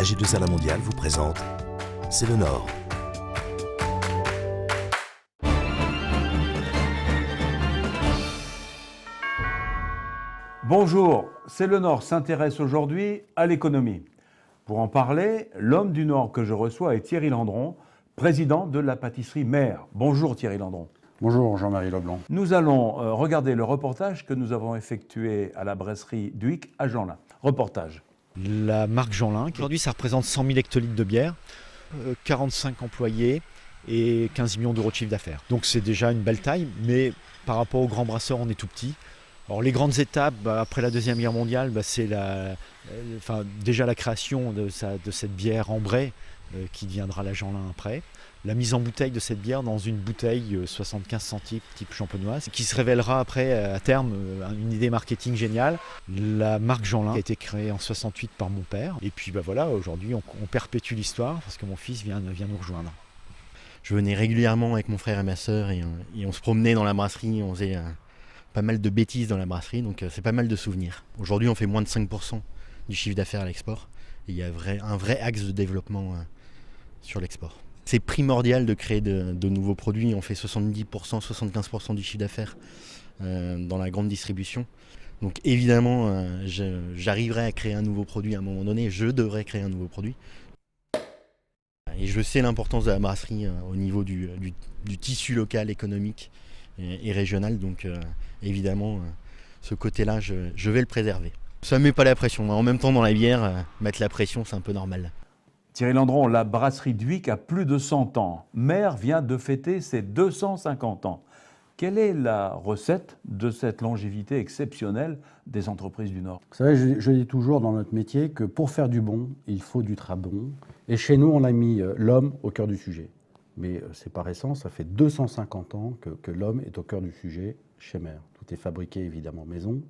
AG2A La Mondiale vous présente C'est le Nord. Bonjour, C'est le Nord s'intéresse aujourd'hui à l'économie. Pour en parler, l'homme du Nord que je reçois est Thierry Landron, président de la pâtisserie Mère. Bonjour Thierry Landron. Bonjour Jean-Marie Leblanc. Nous allons regarder le reportage que nous avons effectué à la brasserie Dhuicq à Jeanlin. Reportage. La marque Jeanlin, aujourd'hui ça représente 100 000 hectolitres de bière, 45 employés et 15 millions d'euros de chiffre d'affaires. Donc c'est déjà une belle taille, mais par rapport aux grands brasseurs, on est tout petit. Alors les grandes étapes, après la Deuxième Guerre mondiale, c'est déjà la création de cette bière ambrée qui deviendra la Jeanlin après. La mise en bouteille de cette bière dans une bouteille 75 centilitres type champenoise, qui se révélera après à terme une idée marketing géniale. La marque Jeanlin a été créée en 68 par mon père. Et puis voilà, aujourd'hui on perpétue l'histoire parce que mon fils vient nous rejoindre. Je venais régulièrement avec mon frère et ma sœur et on se promenait dans la brasserie, on faisait pas mal de bêtises dans la brasserie, donc c'est pas mal de souvenirs. Aujourd'hui on fait moins de 5% du chiffre d'affaires à l'export. Et il y a un vrai axe de développement sur l'export. C'est primordial de créer de nouveaux produits. On fait 70%, 75% du chiffre d'affaires dans la grande distribution. Donc évidemment, j'arriverai à créer un nouveau produit à un moment donné. Je devrais créer un nouveau produit. Et je sais l'importance de la brasserie au niveau du tissu local, économique et régional. Donc évidemment, ce côté-là, je vais le préserver. Ça ne met pas la pression. En même temps, dans la bière, mettre la pression, c'est un peu normal. Thierry Landron, la brasserie Dhuicq a plus de 100 ans. Mère vient de fêter ses 250 ans. Quelle est la recette de cette longévité exceptionnelle des entreprises du Nord? Vous savez, je dis toujours dans notre métier que pour faire du bon, il faut du très bon. Et chez nous, on a mis l'homme au cœur du sujet. Mais c'est pas récent, ça fait 250 ans que l'homme est au cœur du sujet chez Mère. Tout est fabriqué évidemment maison.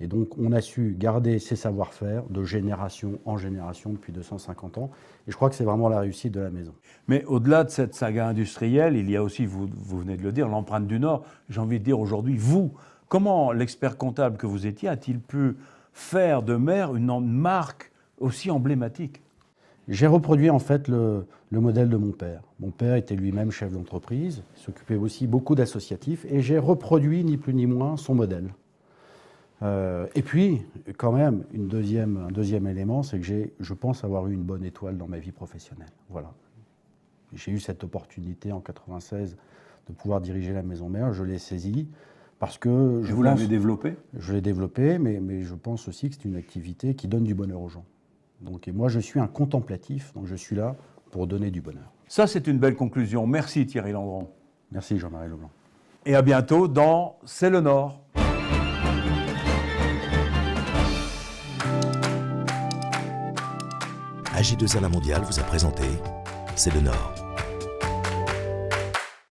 Et donc, on a su garder ces savoir-faire de génération en génération depuis 250 ans. Et je crois que c'est vraiment la réussite de la maison. Mais au-delà de cette saga industrielle, il y a aussi, vous venez de le dire, l'empreinte du Nord. J'ai envie de dire aujourd'hui, vous, comment l'expert comptable que vous étiez a-t-il pu faire de Mère une marque aussi emblématique? J'ai reproduit en fait le modèle de mon père. Mon père était lui-même chef d'entreprise, il s'occupait aussi beaucoup d'associatifs. Et j'ai reproduit ni plus ni moins son modèle. Et puis, quand même, un deuxième élément, c'est que je pense avoir eu une bonne étoile dans ma vie professionnelle. Voilà. J'ai eu cette opportunité en 1996 de pouvoir diriger la Maison Mère. Je l'ai saisie parce que... Vous l'avez développée? Je l'ai développée, mais je pense aussi que c'est une activité qui donne du bonheur aux gens. Donc, et moi, je suis un contemplatif, donc je suis là pour donner du bonheur. Ça, c'est une belle conclusion. Merci Thierry Landron. Merci Jean-Marie Leblanc. Et à bientôt dans C'est le Nord. AG2A La Mondiale vous a présenté C'est le Nord.